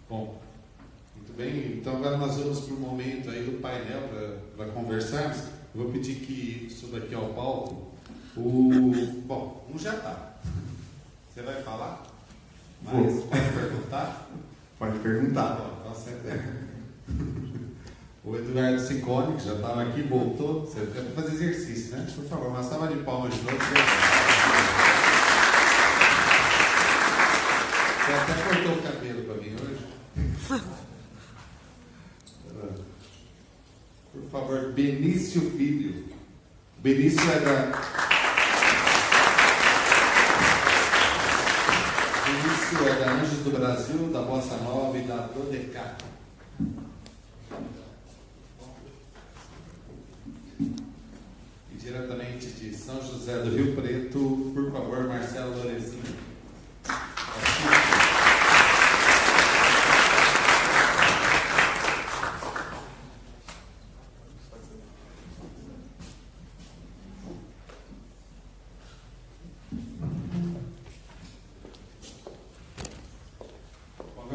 Bom, muito bem. Então agora nós vamos para o momento aí do painel para conversarmos. Eu vou pedir que suba aqui ao palco. Bom, já está. Você vai falar? Mas pode perguntar? Pode perguntar. Bom, então o Eduardo Ciccone, que já estava aqui, voltou. Você quer fazer exercício, né? Por favor, uma salva de palmas de novo. Você até cortou o cabelo para mim hoje. Por favor, Benício Filho. Benício é da Anjos do Brasil, da Bossa Nova e da Dodeca. E diretamente de São José do Rio Preto, por favor, Marcelo Lorezinho.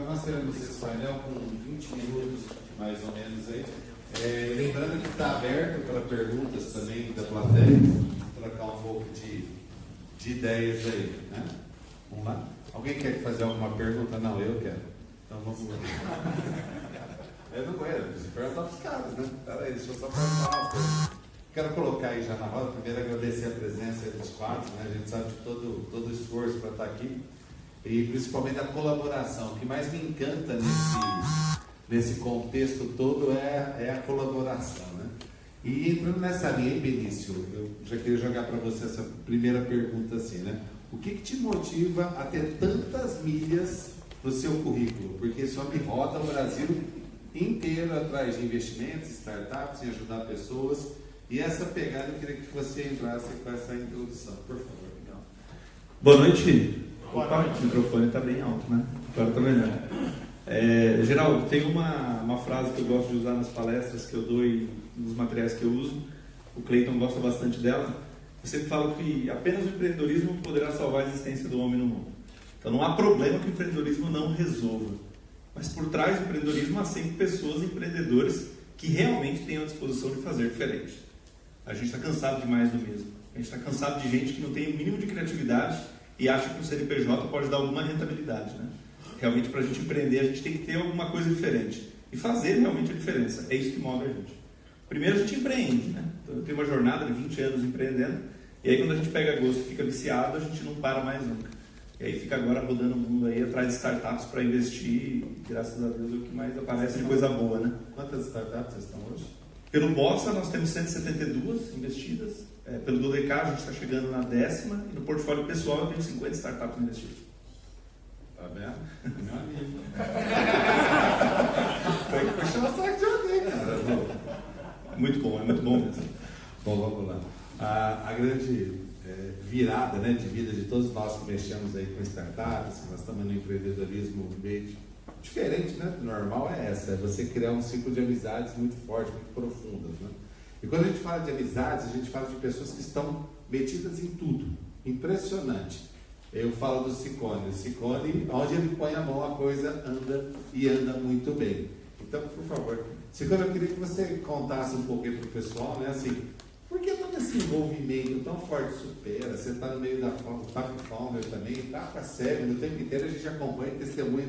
Nós teremos esse painel com 20 minutos, mais ou menos aí. Lembrando que está aberto para perguntas também da plateia, trocar um pouco de ideias aí, né? Vamos lá? Alguém quer fazer alguma pergunta? Não, eu quero. Então vamos lá. Eu não quero, você perguntar para os caras, né? Peraí, deixa eu só perguntar uma coisa. Quero colocar aí já na roda, primeiro agradecer a presença dos quatro, né? A gente sabe de todo o esforço para estar aqui. E principalmente a colaboração. O que mais me encanta nesse contexto todo é a colaboração, né? E entrando nessa linha, Benício, eu já queria jogar para você essa primeira pergunta assim, né? O que te motiva a ter tantas milhas no seu currículo? Porque esse homem roda o Brasil inteiro atrás de investimentos, startups, em ajudar pessoas. E essa pegada eu queria que você entrasse com essa introdução, por favor. Então. Boa noite. Opa, o microfone está bem alto, né? Agora está melhor. Geraldo, tem uma frase que eu gosto de usar nas palestras que eu dou e nos materiais que eu uso. O Cleiton gosta bastante dela. Eu sempre falo que apenas o empreendedorismo poderá salvar a existência do homem no mundo. Então não há problema que o empreendedorismo não resolva. Mas por trás do empreendedorismo há sempre pessoas empreendedores que realmente têm a disposição de fazer diferente. A gente está cansado de mais do mesmo. A gente está cansado de gente que não tem o mínimo de criatividade e acha que o CNPJ pode dar alguma rentabilidade, né? Realmente, para a gente empreender, a gente tem que ter alguma coisa diferente e fazer realmente a diferença. É isso que move a gente. Primeiro, a gente empreende, né? Então, eu tenho uma jornada de 20 anos empreendendo e aí, quando a gente pega gosto e fica viciado, a gente não para mais nunca. E aí fica agora rodando o mundo aí atrás de startups para investir e, graças a Deus, é o que mais aparece de coisa boa, né? Quantas startups vocês estão hoje? Pelo Bossa, nós temos 172 investidas. Pelo Dodeca, a gente está chegando na 10ª. E no portfólio pessoal, eu tenho 50 startups investidas. Tá vendo? Meu amigo. Tem que puxar o saco de alguém, cara. É muito bom mesmo. Bom, vamos lá. A grande virada, né, de vida de todos nós que mexemos aí com startups, nós estamos no empreendedorismo meio diferente, né? Normal é essa, é você criar um ciclo de amizades muito forte, muito profundas, né? E quando a gente fala de amizades, a gente fala de pessoas que estão metidas em tudo. Impressionante. Eu falo do Ciccone. O Ciccone, onde ele põe a mão, a coisa anda e anda muito bem. Então, por favor, Ciccone, eu queria que você contasse um pouquinho para o pessoal, né? Assim, por que todo esse envolvimento tão forte supera? Você está no meio da Papo Founder também, está com a série, no tempo inteiro a gente acompanha e testemunha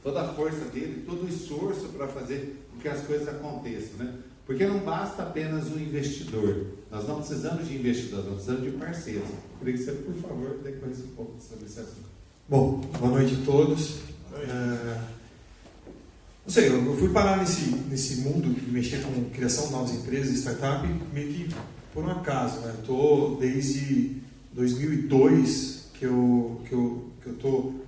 toda a força dele, todo o esforço para fazer com que as coisas aconteçam, né? Porque não basta apenas um investidor. Nós não precisamos de investidores, nós precisamos de parceiros. Eu queria que você, por favor, depois um pouco sobre esse assunto. Bom, boa noite a todos. Não sei, eu fui parar nesse mundo de mexer com criação de novas empresas e startup meio que por um acaso, né? Eu estou desde 2002 que eu estou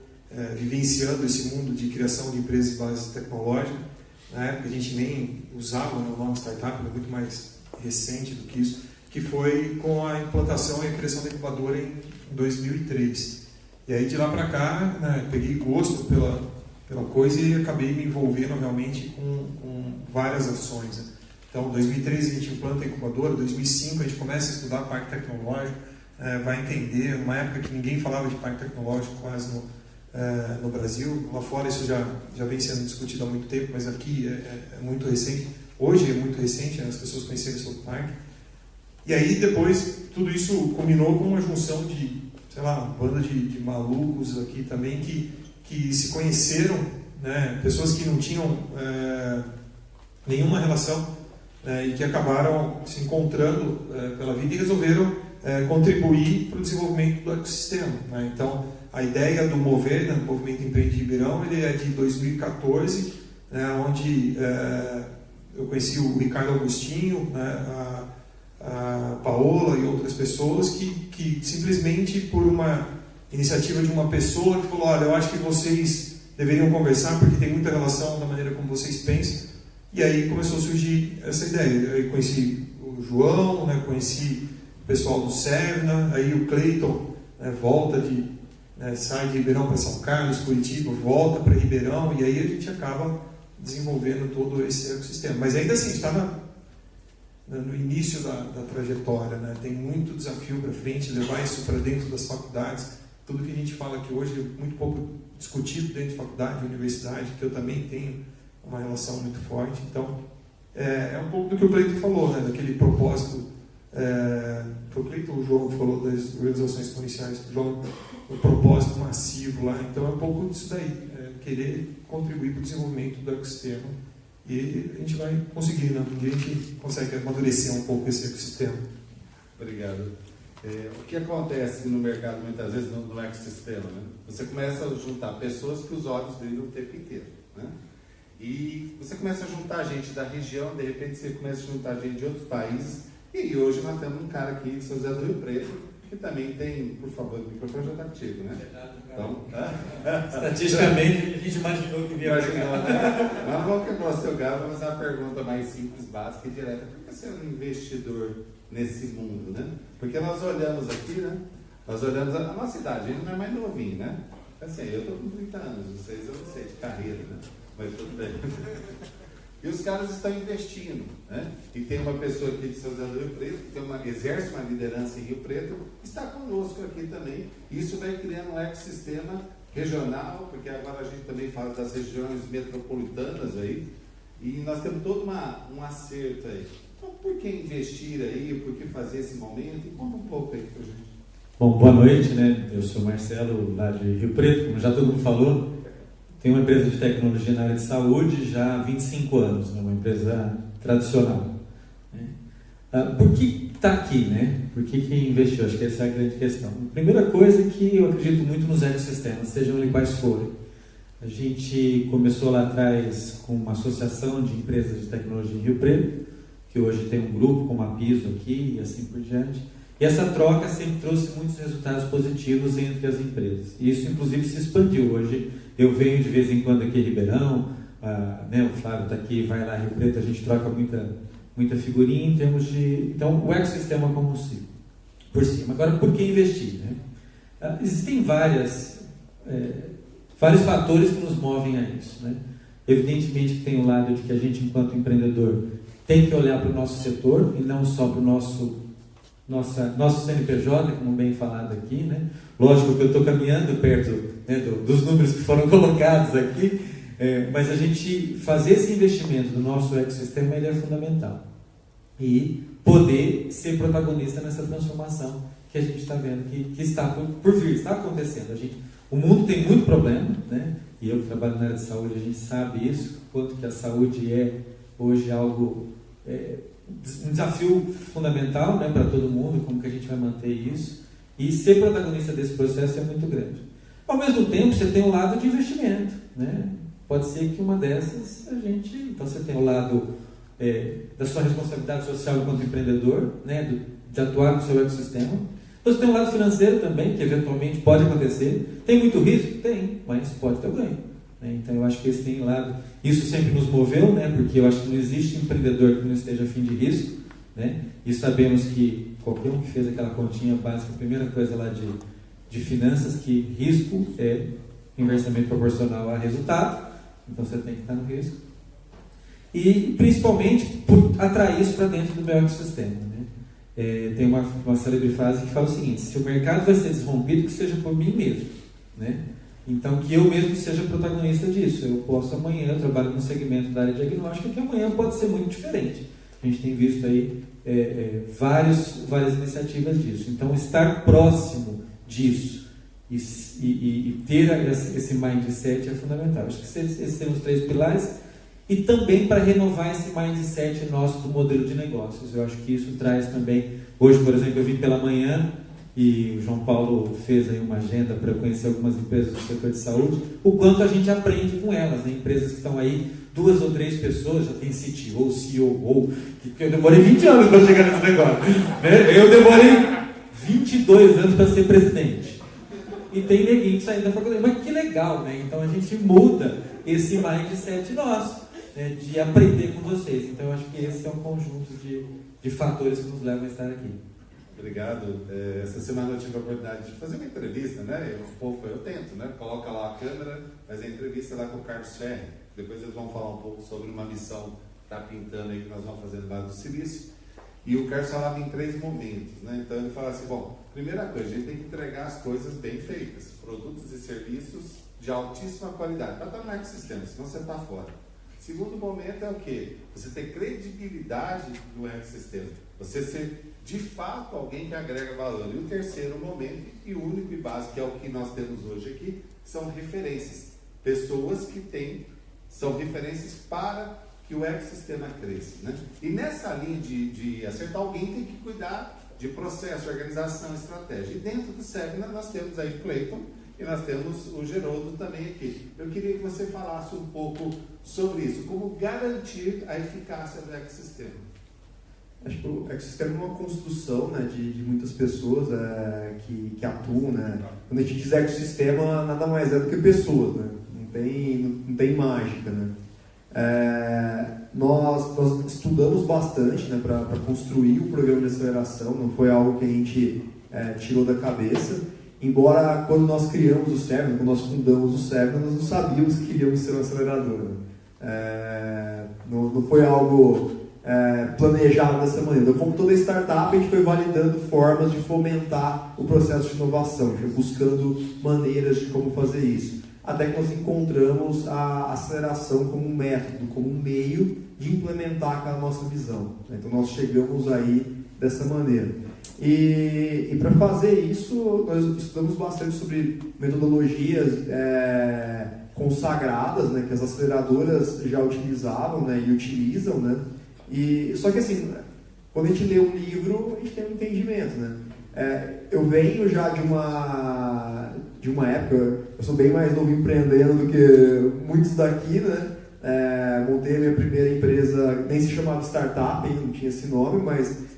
vivenciando esse mundo de criação de empresas de base tecnológica. Na época a gente nem usava o nome startup, é muito mais recente do que isso, que foi com a implantação e a criação da incubadora em 2003. E aí de lá para cá, né, peguei gosto pela coisa e acabei me envolvendo realmente com várias ações, né? Então, em 2003 a gente implanta a incubadora, em 2005 a gente começa a estudar parque tecnológico, vai entender, numa época que ninguém falava de parque tecnológico quase no Brasil. Lá fora isso já vem sendo discutido há muito tempo, mas aqui é muito recente. Hoje é muito recente, as pessoas conhecerem o South Park. E aí depois tudo isso culminou com uma junção de, sei lá, uma banda de malucos aqui também que se conheceram, né? Pessoas que não tinham nenhuma relação, e que acabaram se encontrando pela vida e resolveram contribuir para o desenvolvimento do ecossistema, né? Então, a ideia do Mover, né, do Movimento Empreende Ribeirão, ele é de 2014, né, onde eu conheci o Ricardo Agostinho, né, a Paola e outras pessoas que simplesmente por uma iniciativa de uma pessoa que falou: olha, eu acho que vocês deveriam conversar porque tem muita relação da maneira como vocês pensam. E aí começou a surgir essa ideia. Eu conheci o João, né, conheci o pessoal do Serna, aí o Cleiton, né, sai de Ribeirão para São Carlos, Curitiba, volta para Ribeirão, e aí a gente acaba desenvolvendo todo esse ecossistema. Mas ainda assim, está no início da trajetória, né? Tem muito desafio para frente, levar isso para dentro das faculdades. Tudo que a gente fala aqui hoje é muito pouco discutido dentro de faculdade, de universidade, que eu também tenho uma relação muito forte. Então, é um pouco do que o Cleiton falou, né? Daquele propósito. Foi o Cleiton ou o João que falou das organizações exponenciais, o propósito massivo lá. Então, é um pouco disso daí, querer contribuir para o desenvolvimento do ecossistema. E a gente vai conseguir, né? A gente consegue amadurecer um pouco esse ecossistema. Obrigado. O que acontece no mercado, muitas vezes, no ecossistema, né? Você começa a juntar pessoas que os olhos brilham o tempo inteiro, né? E você começa a juntar gente da região, de repente você começa a juntar gente de outros países. E hoje nós temos um cara aqui de São José do Rio Preto, que também tem, por favor, o microfone já está contigo, né? Então, estatisticamente, a gente imaginou que via imaginou, né? Mas vamos quebrar o seu galho, vamos fazer uma pergunta mais simples, básica e direta. Por que você é um investidor nesse mundo, né? Porque nós olhamos aqui, né? Nós olhamos a nossa idade, a gente não é mais novinho, né? Assim, eu estou com 30 anos, vocês eu não sei, de carreira, né? Mas tudo bem. E os caras estão investindo, né? E tem uma pessoa aqui de São José do Rio Preto, que exerce uma liderança em Rio Preto, está conosco aqui também. Isso vai criando um ecossistema regional, porque agora a gente também fala das regiões metropolitanas aí, e nós temos todo um acerto aí. Então, por que investir aí, por que fazer esse momento? E conta um pouco aí para a gente. Bom, boa noite, né? Eu sou Marcelo, lá de Rio Preto, como já todo mundo falou. Tenho uma empresa de tecnologia na área de saúde já há 25 anos, né? Uma empresa tradicional. Né? Por que está aqui, né? Por que investiu? Acho que essa é a grande questão. A primeira coisa é que eu acredito muito nos ecossistemas, sejam eles quais forem. A gente começou lá atrás com uma associação de empresas de tecnologia em Rio Preto, que hoje tem um grupo como a Piso aqui e assim por diante. E essa troca sempre trouxe muitos resultados positivos entre as empresas. E isso, inclusive, se expandiu. Hoje, eu venho de vez em quando aqui em Ribeirão, né, o Flávio está aqui, vai lá em Rio Preto, a gente troca muita figurinha em termos de... Então, o ecossistema como si, por cima. Agora, por que investir? Né? Existem vários fatores que nos movem a isso. Né? Evidentemente que tem o lado de que a gente, enquanto empreendedor, tem que olhar para o nosso setor e não só para o nosso CNPJ, como bem falado aqui, né? Lógico que eu estou caminhando perto, né, dos números que foram colocados aqui, mas a gente fazer esse investimento no nosso ecossistema, ele é fundamental. E poder ser protagonista nessa transformação que a gente está vendo que está por vir, está acontecendo. O mundo tem muito problema, né? E eu que trabalho na área de saúde, a gente sabe isso, quanto que a saúde é hoje algo... um desafio fundamental, né, para todo mundo, como que a gente vai manter isso, e ser protagonista desse processo é muito grande. Ao mesmo tempo, você tem um lado de investimento, né? Pode ser que uma dessas então você tem o lado da sua responsabilidade social enquanto empreendedor, né, de atuar no seu ecossistema. Você tem um lado financeiro também, que eventualmente pode acontecer. Tem muito risco? Tem, mas pode ter o ganho. Então eu acho que esse tem lado, isso sempre nos moveu, né? Porque eu acho que não existe empreendedor que não esteja afim de risco, né? E sabemos que qualquer um que fez aquela continha básica, a primeira coisa lá de finanças, que risco é inversamente proporcional a resultado, então você tem que estar no risco. E principalmente por atrair isso para dentro do meu ecossistema, né? Tem uma célebre frase que fala o seguinte: se o mercado vai ser desrompido, que seja por mim mesmo, né? Então, que eu mesmo seja protagonista disso. Eu posso amanhã, eu trabalho no segmento da área diagnóstica, que amanhã pode ser muito diferente. A gente tem visto aí várias iniciativas disso. Então, estar próximo disso e ter esse mindset é fundamental. Acho que esses são os 3 pilares. E também para renovar esse mindset nosso do modelo de negócios. Eu acho que isso traz também... Hoje, por exemplo, eu vim pela manhã e o João Paulo fez aí uma agenda para eu conhecer algumas empresas do setor de saúde, o quanto a gente aprende com elas, né? Empresas que estão aí, 2 ou 3 pessoas, já tem CTO, CEO, porque eu demorei 20 anos para chegar nesse negócio, né? Eu demorei 22 anos para ser presidente. E tem neguinho saindo da faculdade, mas que legal, né? Então a gente muda esse mindset nosso, né? De aprender com vocês. Então eu acho que esse é um conjunto de fatores que nos levam a estar aqui. Obrigado. Essa semana eu tive a oportunidade de fazer uma entrevista, né? Eu tento, né? Coloca lá a câmera, mas a entrevista lá com o Carlos Ferri. Depois eles vão falar um pouco sobre uma missão que está pintando aí, que nós vamos fazer no Vale do Silício. E o Carlos falava em 3 momentos, né? Então ele fala assim, bom, primeira coisa, a gente tem que entregar as coisas bem feitas, produtos e serviços de altíssima qualidade, para estar no ecossistema, senão você está fora. Segundo momento é o quê? Você ter credibilidade no ecossistema. Você ser, de fato, alguém que agrega valor. E o terceiro momento, e o único e básico, que é o que nós temos hoje aqui, são referências. Pessoas que são referências para que o ecossistema cresça, né? E nessa linha de acertar, alguém tem que cuidar de processo, organização, estratégia. E dentro do Sevna nós temos aí Cleiton, e nós temos o Geroldo também aqui. Eu queria que você falasse um pouco sobre isso, como garantir a eficácia do ecossistema. Acho que o ecossistema é uma construção, né, de muitas pessoas que atuam, né? Quando a gente diz ecossistema, nada mais é do que pessoas, né? Não tem mágica, né? Nós estudamos bastante, né, para construir o programa de aceleração, não foi algo que a gente tirou da cabeça. Embora quando nós criamos o Sevna, quando nós fundamos o Sevna, nós não sabíamos que queríamos ser uma aceleradora. Não foi algo planejado dessa maneira. Como toda startup, a gente foi validando formas de fomentar o processo de inovação, buscando maneiras de como fazer isso. Até que nós encontramos a aceleração como um método, como um meio de implementar aquela nossa visão. Então nós chegamos aí dessa maneira. E para fazer isso, nós estudamos bastante sobre metodologias consagradas, né, que as aceleradoras já utilizavam, né, e utilizam, né? Só que assim, quando a gente lê um livro, a gente tem um entendimento, né? Eu venho já de uma época, eu sou bem mais novo empreendendo do que muitos daqui, né? Montei a minha primeira empresa, nem se chamava startup, não tinha esse nome, mas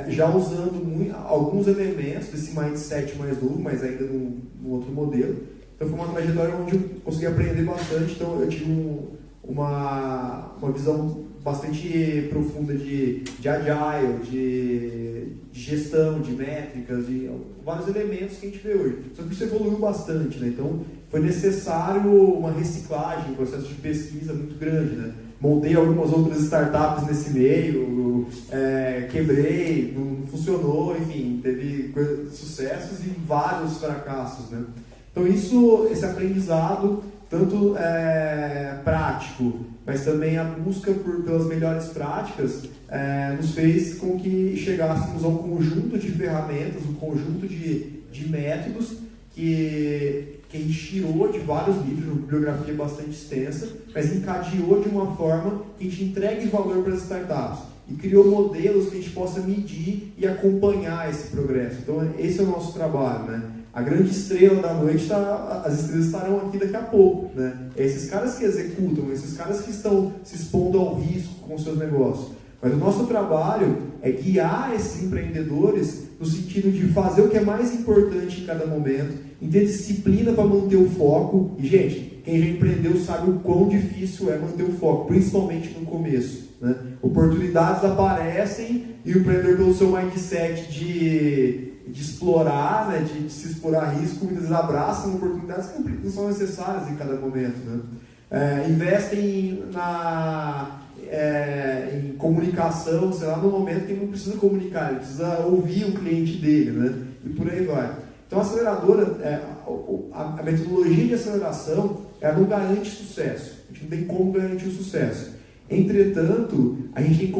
já usando alguns elementos desse mindset mais novo, mas ainda num outro modelo. Então foi uma trajetória onde eu consegui aprender bastante, então eu tive uma visão bastante profunda de agile, de gestão, de métricas, de vários elementos que a gente vê hoje. Só que isso evoluiu bastante, né? Então foi necessário uma reciclagem, um processo de pesquisa muito grande, né? Montei algumas outras startups nesse meio, quebrei, não funcionou, enfim, teve sucessos e vários fracassos, né? Então esse aprendizado, tanto prático, mas também a busca pelas melhores práticas, nos fez com que chegássemos a um conjunto de ferramentas, um conjunto de métodos que a gente tirou de vários livros, uma bibliografia bastante extensa, mas encadeou de uma forma que a gente entregue valor para as startups e criou modelos que a gente possa medir e acompanhar esse progresso. Então esse é o nosso trabalho, né? A grande estrela da noite, as estrelas estarão aqui daqui a pouco, né? É esses caras que executam, esses caras que estão se expondo ao risco com os seus negócios. Mas o nosso trabalho é guiar esses empreendedores no sentido de fazer o que é mais importante em cada momento, em ter disciplina para manter o foco. E, gente, quem já empreendeu sabe o quão difícil é manter o foco, principalmente no começo, né? Oportunidades aparecem e o empreendedor, pelo seu mindset de explorar, né, de se expor a risco, muitas vezes abraçam oportunidades que não são necessárias em cada momento, né? Investem em comunicação, sei lá, no momento que ele não precisa comunicar, ele precisa ouvir o cliente dele, né? E por aí vai. Então, a aceleradora, a metodologia de aceleração, ela não garante sucesso. A gente não tem como garantir o sucesso. Entretanto, a gente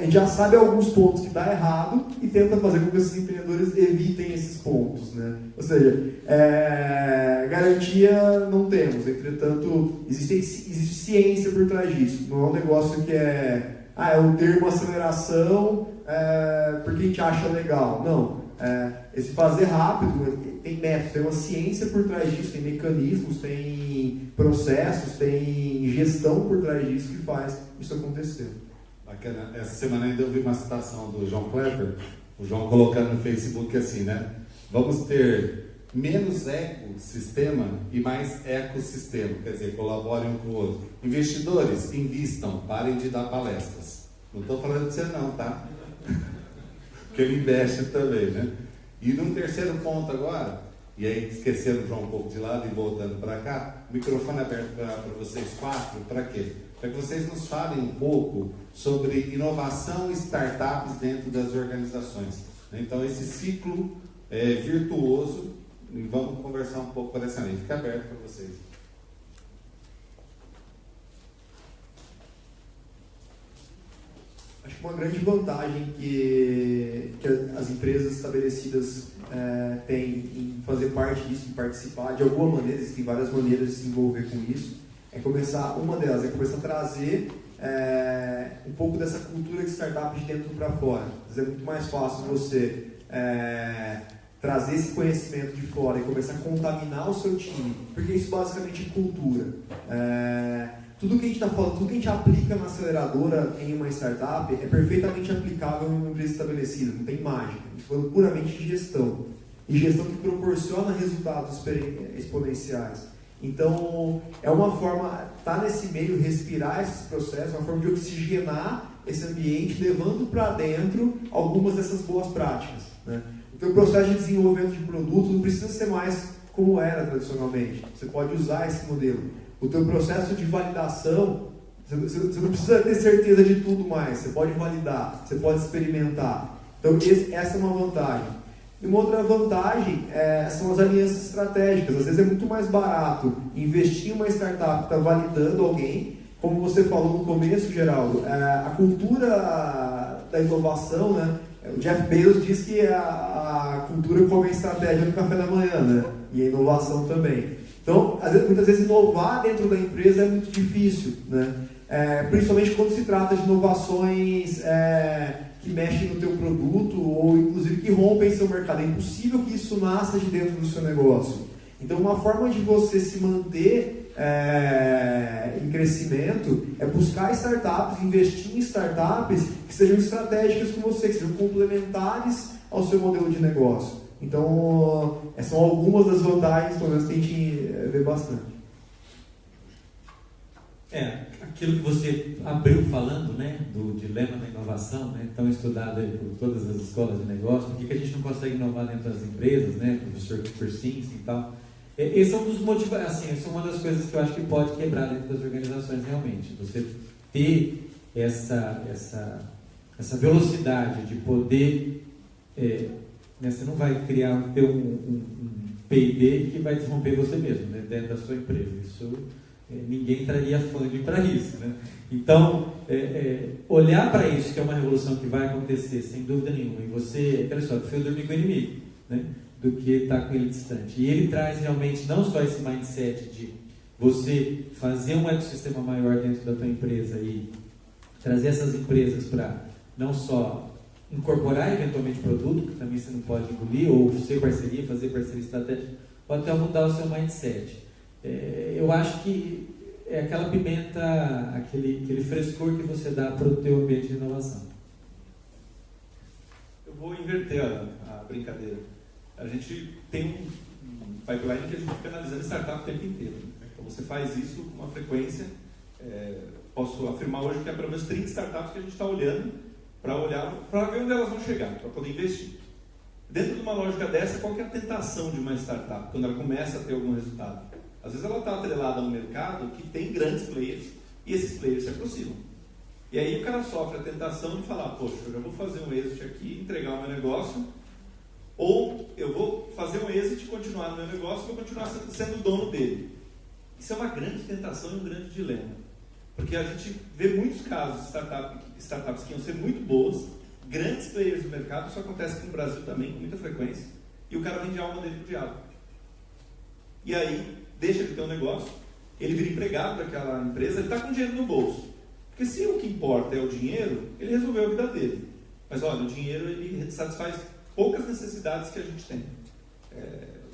já sabe alguns pontos que dá errado e tenta fazer com que esses empreendedores evitem esses pontos, né? Ou seja, garantia não temos. Entretanto, existe ciência por trás disso. Não é um negócio que é o termo aceleração porque a gente acha legal. Não. Esse fazer rápido tem métodos, tem uma ciência por trás disso, tem mecanismos, tem processos, tem gestão por trás disso que faz isso acontecer. Bacana. Essa semana ainda eu vi uma citação do João Klepper, o João colocando no Facebook assim, né? Vamos ter menos ecossistema e mais ecossistema, quer dizer, colaborem um com o outro. Investidores, invistam, parem de dar palestras. Não estou falando de você não, tá? Porque ele investe também, né? E num terceiro ponto agora, e aí esquecendo o João um pouco de lado e voltando para cá, o microfone aberto para vocês quatro, para quê? Para que vocês nos falem um pouco sobre inovação e startups dentro das organizações. Então, esse ciclo virtuoso, e vamos conversar um pouco por essa linha. Fica aberto para vocês. Acho que uma grande vantagem que as empresas estabelecidas têm em fazer parte disso, em participar de alguma maneira, existem várias maneiras de se envolver com isso, uma delas é começar a trazer um pouco dessa cultura de startup de dentro para fora. Às vezes é muito mais fácil você trazer esse conhecimento de fora e começar a contaminar o seu time, porque isso basicamente é cultura. Tudo que a gente está falando, tudo que a gente aplica na aceleradora em uma startup é perfeitamente aplicável em uma empresa estabelecida, não tem mágica. A gente está falando puramente de gestão. E gestão que proporciona resultados exponenciais. Então, é uma forma, estar nesse meio, respirar esses processos, uma forma de oxigenar esse ambiente, levando para dentro algumas dessas boas práticas, né? O teu processo de desenvolvimento de produto não precisa ser mais como era tradicionalmente. Você pode usar esse modelo. O teu processo de validação, você não precisa ter certeza de tudo mais. Você pode validar, você pode experimentar. Então, essa é uma vantagem. E uma outra vantagem são as alianças estratégicas. Às vezes é muito mais barato investir em uma startup que está validando alguém. Como você falou no começo, Geraldo, a cultura da inovação, né? O Jeff Bezos diz que a cultura come a estratégia no café da manhã, né? E a inovação também. Então, muitas vezes inovar dentro da empresa é muito difícil, né? Principalmente quando se trata de inovações que mexem no teu produto ou inclusive que rompem seu mercado. É impossível que isso nasça de dentro do seu negócio. Então, uma forma de você se manter em crescimento é buscar startups, investir em startups que sejam estratégicas com você, que sejam complementares ao seu modelo de negócio. Então, são algumas das vantagens, pelo menos, que a gente vê bastante. Aquilo que você abriu falando, né, do dilema da inovação, né, tão estudado aí por todas as escolas de negócio, por que a gente não consegue inovar dentro das empresas, né, professor Persinski e tal. Esse é um dos motivos, assim, essa é uma das coisas que eu acho que pode quebrar dentro das organizações realmente. Você ter essa velocidade de poder, né, você não vai ter um P&D que vai desromper você mesmo, né, dentro da sua empresa. Isso ninguém traria funding para isso, né? Então, olhar para isso, que é uma revolução que vai acontecer, sem dúvida nenhuma, e você, aquela história, prefiro dormir com o inimigo, né, do que estar com ele distante. E ele traz realmente não só esse mindset de você fazer um ecossistema maior dentro da tua empresa e trazer essas empresas para não só incorporar eventualmente produto, que também você não pode engolir, ou ser parceria, fazer parceria estratégica, ou até mudar o seu mindset. Eu acho que é aquela pimenta, aquele frescor que você dá para o teu ambiente de inovação. Eu vou inverter a brincadeira. A gente tem um pipeline que a gente fica analisando startup o tempo inteiro. Então você faz isso com uma frequência. Posso afirmar hoje que é pelo menos 30 startups que a gente está olhando para ver onde elas vão chegar, para poder investir. Dentro de uma lógica dessa, qual que é a tentação de uma startup quando ela começa a ter algum resultado? Às vezes ela está atrelada a um mercado que tem grandes players e esses players se aproximam. E aí o cara sofre a tentação de falar, poxa, eu já vou fazer um exit aqui, entregar o meu negócio ou eu vou fazer um exit e continuar no meu negócio e vou continuar sendo dono dele. Isso é uma grande tentação e um grande dilema. Porque a gente vê muitos casos de startups que iam ser muito boas, grandes players do mercado, isso acontece aqui no Brasil também, com muita frequência, e o cara vende a alma dele pro diabo. E aí, deixa de ter um negócio, ele vira empregado daquela empresa, ele está com dinheiro no bolso. Porque se o que importa é o dinheiro, ele resolveu a vida dele. Mas olha, o dinheiro ele satisfaz poucas necessidades que a gente tem.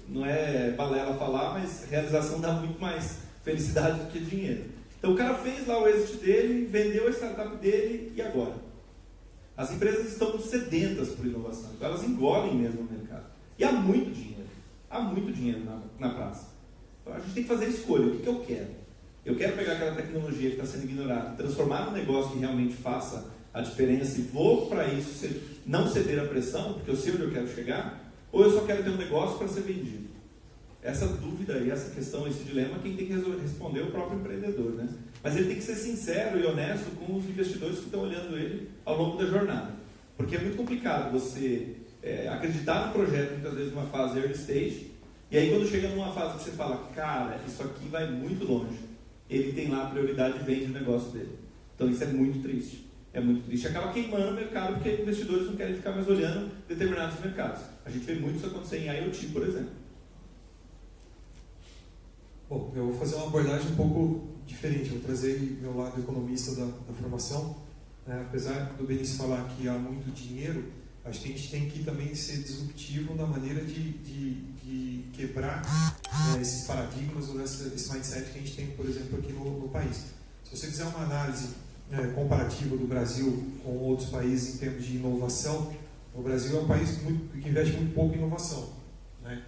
Não é balela falar, mas realização dá muito mais felicidade do que dinheiro. Então o cara fez lá o exit dele, vendeu a startup dele, e agora? As empresas estão sedentas por inovação, então elas engolem mesmo o mercado. E há muito dinheiro na praça. Então a gente tem que fazer escolha, o que eu quero? Eu quero pegar aquela tecnologia que está sendo ignorada, transformar num negócio que realmente faça a diferença e vou para isso não ceder à pressão, porque eu sei onde eu quero chegar, ou eu só quero ter um negócio para ser vendido? Essa dúvida e essa questão, esse dilema, quem tem que responder é o próprio empreendedor, né? Mas ele tem que ser sincero e honesto com os investidores que estão olhando ele ao longo da jornada. Porque é muito complicado você acreditar no projeto, muitas vezes numa fase early stage, e aí quando chega numa fase que você fala, cara, isso aqui vai muito longe, ele tem lá a prioridade e vende o negócio dele. Então isso é muito triste. É muito triste. Acaba queimando o mercado porque investidores não querem ficar mais olhando determinados mercados. A gente vê muito isso acontecer em IoT, por exemplo. Bom, eu vou fazer uma abordagem um pouco diferente. Eu vou trazer meu lado economista da formação. Apesar do Benício falar que há muito dinheiro, acho que a gente tem que também ser disruptivo na maneira de quebrar esses paradigmas ou esse mindset que a gente tem, por exemplo, aqui no país. Se você fizer uma análise comparativa do Brasil com outros países em termos de inovação, o Brasil é um país que investe muito pouco em inovação, né?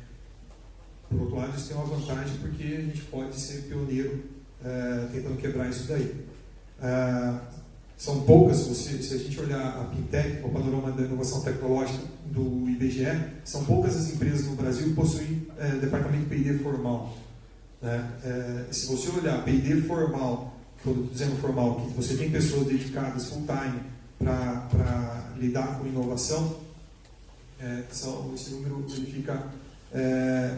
Por outro lado, isso tem uma vantagem porque a gente pode ser pioneiro tentando quebrar isso daí. São poucas, se a gente olhar a Pintec, o panorama da inovação tecnológica do IBGE, são poucas as empresas no Brasil que possuem departamento de P&D formal, né? Se você olhar P&D formal, estou dizendo formal, que você tem pessoas dedicadas full time para lidar com inovação, esse número ele fica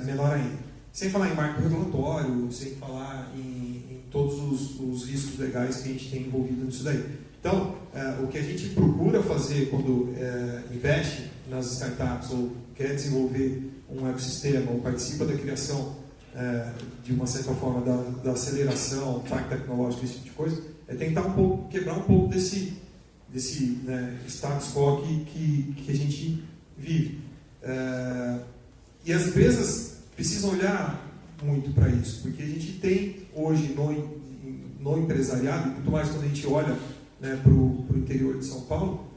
menor ainda. Sem falar em marco regulatório, sem falar em todos os riscos legais que a gente tem envolvido nisso daí. Então, o que a gente procura fazer quando investe nas startups ou quer desenvolver um ecossistema ou participa da criação de uma certa forma da aceleração, parque tecnológico, esse tipo de coisa, é tentar quebrar um pouco desse status quo que a gente vive. E as empresas precisam olhar muito para isso, porque a gente tem hoje no empresariado, muito mais quando a gente olha para o interior de São Paulo,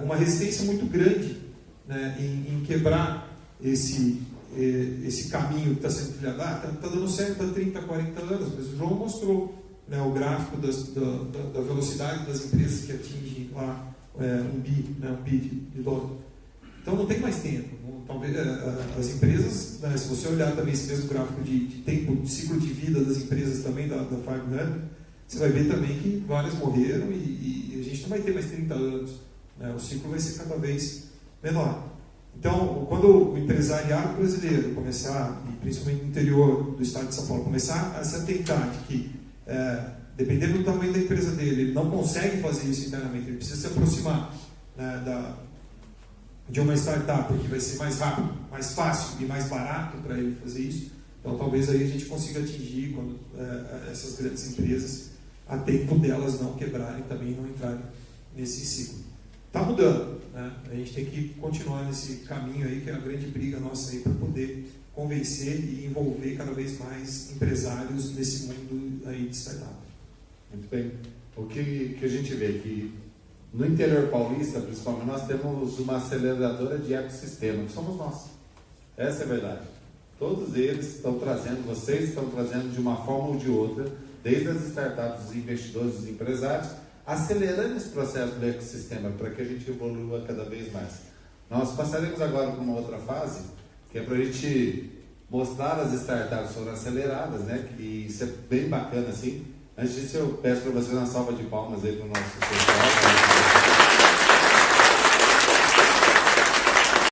uma resistência muito grande, né, em quebrar esse caminho que está sendo trilhado. Está dando certo há 30, 40 anos, mas o João mostrou, né, o gráfico da velocidade das empresas que atingem lá um bi de dólar. Então não tem mais tempo. Talvez as empresas, né, se você olhar também esse mesmo gráfico de tempo, de ciclo de vida das empresas também, da 500, você vai ver também que várias morreram e a gente não vai ter mais 30 anos. Né, o ciclo vai ser cada vez menor. Então, quando o empresariado brasileiro começar, e principalmente no interior do estado de São Paulo, começar a se atentar de que, dependendo do tamanho da empresa dele, ele não consegue fazer isso internamente, ele precisa se aproximar, né, de uma startup, porque vai ser mais rápido, mais fácil e mais barato para ele fazer isso. Então, talvez aí a gente consiga atingir essas grandes empresas a tempo delas não quebrarem também e não entrarem nesse ciclo. Está mudando, né? A gente tem que continuar nesse caminho aí, que é a grande briga nossa aí, para poder convencer e envolver cada vez mais empresários nesse mundo aí de startup. Muito bem. O que a gente vê que no interior paulista, principalmente, nós temos uma aceleradora de ecossistema, que somos nós. Essa é a verdade. Todos eles estão trazendo, vocês estão trazendo de uma forma ou de outra, desde as startups, os investidores, os empresários, acelerando esse processo do ecossistema para que a gente evolua cada vez mais. Nós passaremos agora para uma outra fase, que é para a gente mostrar as startups foram aceleradas, né? Que isso é bem bacana assim. Antes disso, eu peço para vocês uma salva de palmas aí para o nosso pessoal.